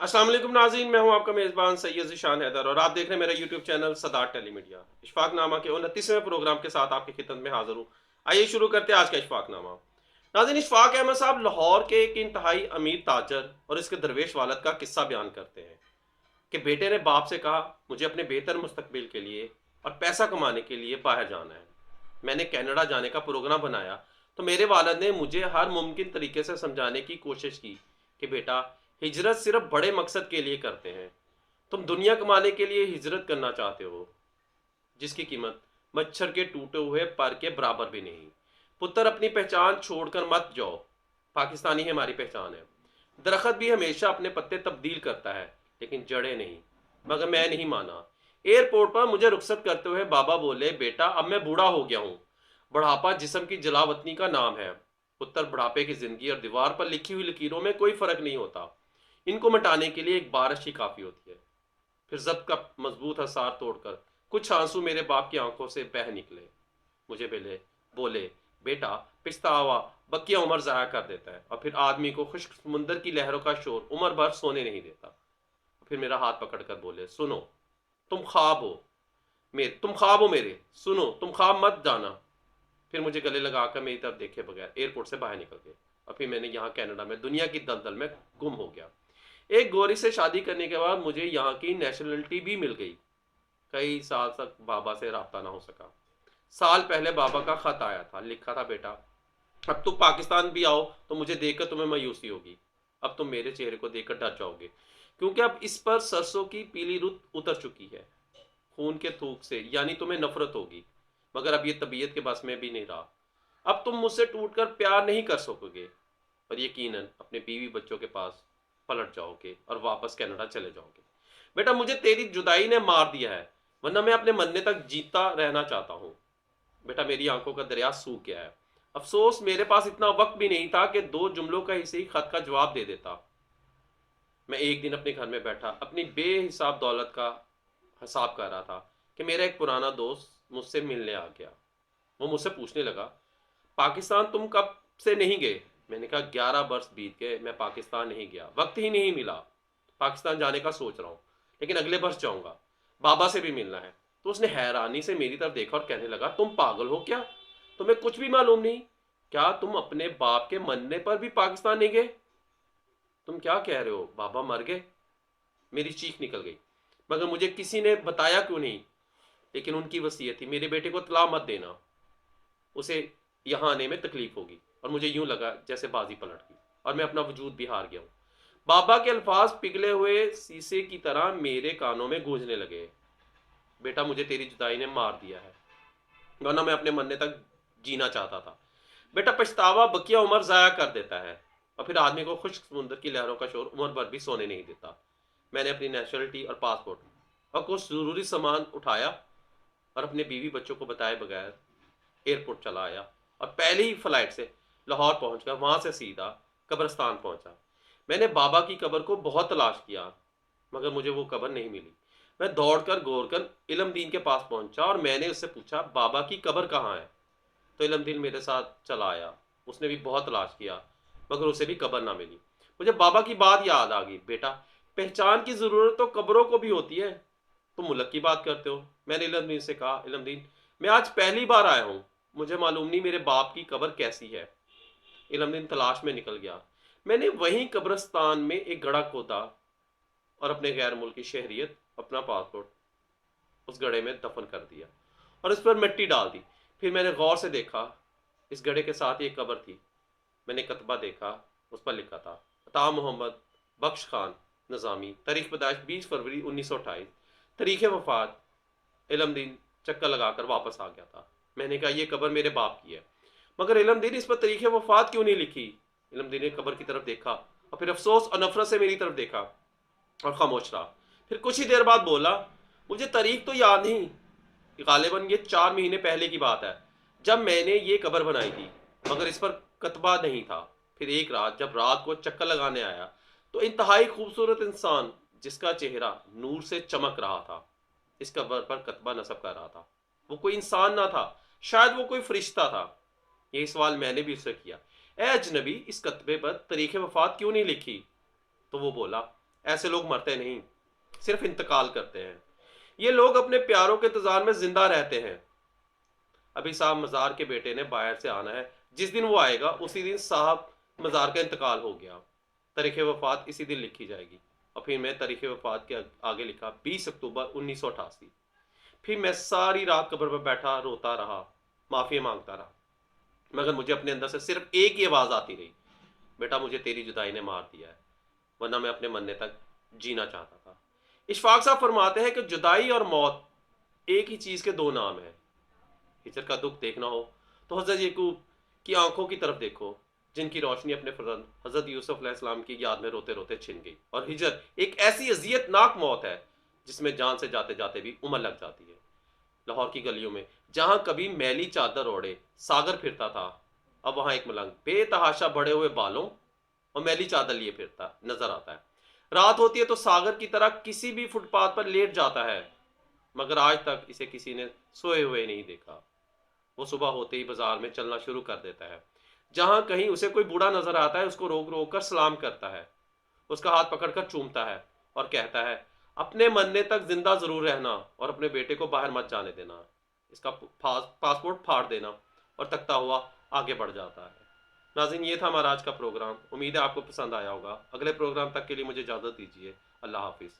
अस्सलाम वालेकुम नाज़रीन, मैं हूं आपका मेज़बान सैयद ज़ीशान हैदर और आप देख रहे हैं मेरा यूट्यूब चैनल सदार टेलीमीडिया। इशफाकनामा के 29वें प्रोग्राम के साथ आपकी खिदमत में हाजिर हूँ। आइए शुरू करते हैं आज का इशफाकनामा। नाज़रीन, इशफाक अहमद साहब लाहौर के एक इंतहाई अमीर ताजर और इसके दरवेश वालद का किस्सा बयान करते हैं कि बेटे ने बाप से कहा, मुझे अपने बेहतर मुस्तकबिल के लिए और पैसा कमाने के लिए बाहर जाना है। मैंने कनाडा जाने का प्रोग्राम बनाया तो मेरे वालिद ने मुझे हर मुमकिन तरीके से समझाने की कोशिश की कि बेटा, हिजरत सिर्फ बड़े मकसद के लिए करते हैं। तुम दुनिया कमाने के लिए हिजरत करना चाहते हो, जिसकी कीमत मच्छर के टूटे हुए पर के बराबर भी नहीं। पुत्र, अपनी पहचान छोड़कर मत जाओ। पाकिस्तानी है, हमारी पहचान है। दरख्त भी हमेशा अपने पत्ते तब्दील करता है, लेकिन जड़ें नहीं। मगर मैं नहीं माना। एयरपोर्ट पर मुझे रुखसत करते हुए बाबा बोले, बेटा अब मैं बूढ़ा हो गया हूँ। बुढ़ापा जिस्म की जलावतनी का नाम है। पुत्र, बुढ़ापे की जिंदगी और दीवार पर लिखी हुई लकीरों में कोई फर्क नहीं होता। इनको मिटाने के लिए एक बारिश ही काफी होती है। फिर जब्त का मजबूत हसार तोड़कर कुछ आंसू मेरे बाप की आंखों से बह निकले। मुझे बोले, बेटा, पिछतावा बकिया उम्र जाया कर देता है और फिर आदमी को खुश्क समुंदर की लहरों का शोर उम्र भर सोने नहीं देता। फिर मेरा हाथ पकड़कर बोले, सुनो, तुम ख्वाब हो तुम ख्वाब हो मेरे, सुनो, तुम ख्वाब मत जाना। फिर मुझे गले लगाकर मेरी तरफ देखे बगैर एयरपोर्ट से बाहर निकल गए और फिर मैंने यहाँ कनाडा में दुनिया की दलदल में गुम हो गया। एक गोरी से शादी करने के बाद मुझे यहाँ की नेशनलिटी भी मिल गई। कई साल तक बाबा से राब्ता ना हो सका। साल पहले बाबा का खत आया था, लिखा था, बेटा, अब तुम पाकिस्तान भी आओ तो मुझे देखकर तुम्हें मायूसी होगी। अब तुम मेरे चेहरे को देखकर डर जाओगे, क्योंकि अब इस पर सरसों की पीली रुत उतर चुकी है। खून के थूक से यानी तुम्हें नफरत होगी, मगर अब ये तबीयत के बस में भी नहीं रहा। अब तुम मुझसे टूटकर प्यार नहीं कर सकोगे और यकीनन अपने बीवी बच्चों के पास पलट जाओगे और वापस कनाडा चले जाओगे। बेटा, मुझे तेरी जुदाई ने मार दिया है, वरना मैं अपने मरने तक जीता रहना चाहता हूँ। बेटा, मेरी आंखों का दरिया सूख गया है। अफसोस मेरे पास इतना वक्त भी नहीं था कि दो जुमलों का इसी खत का जवाब दे देता। मैं एक दिन अपने घर में बैठा अपनी बेहिसाब दौलत का हिसाब कर रहा था कि मेरा एक पुराना दोस्त मुझसे मिलने आ गया। वो मुझसे पूछने लगा, पाकिस्तान तुम कब से नहीं गए? मैंने कहा, 11 वर्ष बीत गए, मैं पाकिस्तान नहीं गया, वक्त ही नहीं मिला। पाकिस्तान जाने का सोच रहा हूँ, लेकिन अगले वर्ष जाऊंगा, बाबा से भी मिलना है। तो उसने हैरानी से मेरी तरफ देखा और कहने लगा, तुम पागल हो क्या? तुम्हें कुछ भी मालूम नहीं? क्या तुम अपने बाप के मरने पर भी पाकिस्तान नहीं गए? तुम क्या कह रहे हो, बाबा मर गए? मेरी चीख निकल गई। मगर मुझे किसी ने बताया क्यों नहीं? लेकिन उनकी वसीयत थी, मेरे बेटे को तला मत देना, उसे यहाँ आने में तकलीफ होगी। और मुझे यूं लगा जैसे बाजी पलट गई और मैं अपना वजूद भी हार गया हूँ। बाबा के अल्फाज पिघले हुए शीशे की तरह मेरे कानों में गूंजने लगे। बेटा, मुझे तेरी जुदाई ने मार दिया है, वरना मैं अपने मरने तक जीना चाहता था। बेटा, पछतावा बकिया उम्र जाया कर देता है और फिर आदमी को खुश्क समुद्र की लहरों का शोर उम्र भर भी सोने नहीं देता। मैंने अपनी नेशनलिटी और पासपोर्ट और कुछ जरूरी सामान उठाया और अपने बीवी बच्चों को बताए बगैर एयरपोर्ट चला आया और पहले ही फ्लाइट से लाहौर पहुंच गया। वहां से सीधा कब्रिस्तान पहुंचा। मैंने बाबा की कब्र को बहुत तलाश किया, मगर मुझे वो कब्र नहीं मिली। मैं दौड़कर गोरकन इलमदीन के पास पहुंचा और मैंने उससे पूछा, बाबा की कब्र कहाँ है? तो इलमदीन मेरे साथ चला आया। उसने भी बहुत तलाश किया, मगर उसे भी कब्र ना मिली। मुझे बाबा की बात याद आ गई, बेटा, पहचान की जरूरत तो कब्रों को भी होती है। तुम मुल्क की बात करते हो। मैंने इलमदीन से कहा, इलमदीन, मैं आज पहली बार आया हूँ, मुझे मालूम नहीं मेरे बाप की कब्र कैसी है। इलमदीन तलाश में निकल गया। मैंने वहीं कब्रिस्तान में एक गड़ा खोदा और अपने गैर मुल्की शहरियत, अपना पासपोर्ट उस गड्ढे में दफन कर दिया और उस पर मिट्टी डाल दी। फिर मैंने गौर से देखा, इस गड्ढे के साथ एक कब्र थी। मैंने कतबा देखा, उस पर लिखा था, अता मोहम्मद बख्श खान निज़ामी, तारीख पैदाइश 20 फरवरी 1928, तारीख वफात। इलमदीन चक्कर लगाकर वापस आ गया था। मैंने कहा, यह कब्र मेरे बाप की है। मगर इलमदीन, इस पर तारीख वफात क्यों नहीं लिखी? इलमदीन ने कब्र की तरफ देखा और फिर अफसोस और नफरत से मेरी तरफ देखा और खामोश रहा। फिर कुछ ही देर बाद बोला, मुझे तारीख तो याद नहीं, गालिबन ये 4 महीने पहले की बात है जब मैंने ये कब्र बनाई थी, मगर इस पर कतबा नहीं था। फिर एक रात जब रात को चक्कर लगाने आया तो इंतहाई खूबसूरत इंसान जिसका चेहरा नूर से चमक रहा था इस कब्र पर कतबा नस्ब कर रहा था। वो कोई इंसान ना था, शायद वो कोई फरिश्ता था। यही सवाल मैंने भी उससे किया, ए अजनबी, इस कतबे पर तारीख वफात क्यों नहीं लिखी? तो वो बोला, ऐसे लोग मरते नहीं, सिर्फ इंतकाल करते हैं। ये लोग अपने प्यारों के इंतजार में जिंदा रहते हैं। अभी साहब मजार के बेटे ने बाहर से आना है, जिस दिन वो आएगा उसी दिन साहब मजार का इंतकाल हो गया। तारीख वफात इसी दिन लिखी जाएगी। और फिर मैं तारीख वफात के आगे लिखा 20 अक्टूबर 1988। फिर मैं सारी रात कब्र पर बैठा रोता रहा, माफी मांगता रहा, मगर मुझे अपने अंदर से सिर्फ एक ही आवाज आती रही, बेटा मुझे तेरी जुदाई ने मार दिया है, वरना मैं अपने मरने तक जीना चाहता था। इशफाक साहब फरमाते हैं कि जुदाई और मौत एक ही चीज के दो नाम है। हिजर का दुख देखना हो तो हजरत यकूब की आंखों की तरफ देखो, जिनकी रोशनी अपने फर्जंद हजरत यूसुफ अलैहिस्सलाम की याद में रोते रोते छिन गई। और हिजर एक ऐसी अजियतनाक मौत है जिसमें जान से जाते जाते भी उम्र लग जाती है। लाहौर की गलियों में जहां कभी मैली चादर ओढ़े सागर फिरता था, अब वहां एक मलंग बेतहाशा बड़े हुए बालों और मैली चादर लिए फिरता नजर आता है। रात होती है तो सागर की तरह किसी भी फुटपाथ पर लेट जाता है, मगर आज तक इसे किसी ने सोए हुए नहीं देखा। वो सुबह होते ही बाजार में चलना शुरू कर देता है। जहां कहीं उसे कोई बूढ़ा नजर आता है उसको रोक रोक कर सलाम करता है, उसका हाथ पकड़कर चूमता है और कहता है अपने मरने तक जिंदा जरूर रहना और अपने बेटे को बाहर मत जाने देना, इसका पासपोर्ट फाड़ देना, और तकता हुआ आगे बढ़ जाता है। नाज़रीन, ये था हमारा आज का प्रोग्राम। उम्मीद है आपको पसंद आया होगा। अगले प्रोग्राम तक के लिए मुझे इजाज़त दीजिए। अल्लाह हाफिज़।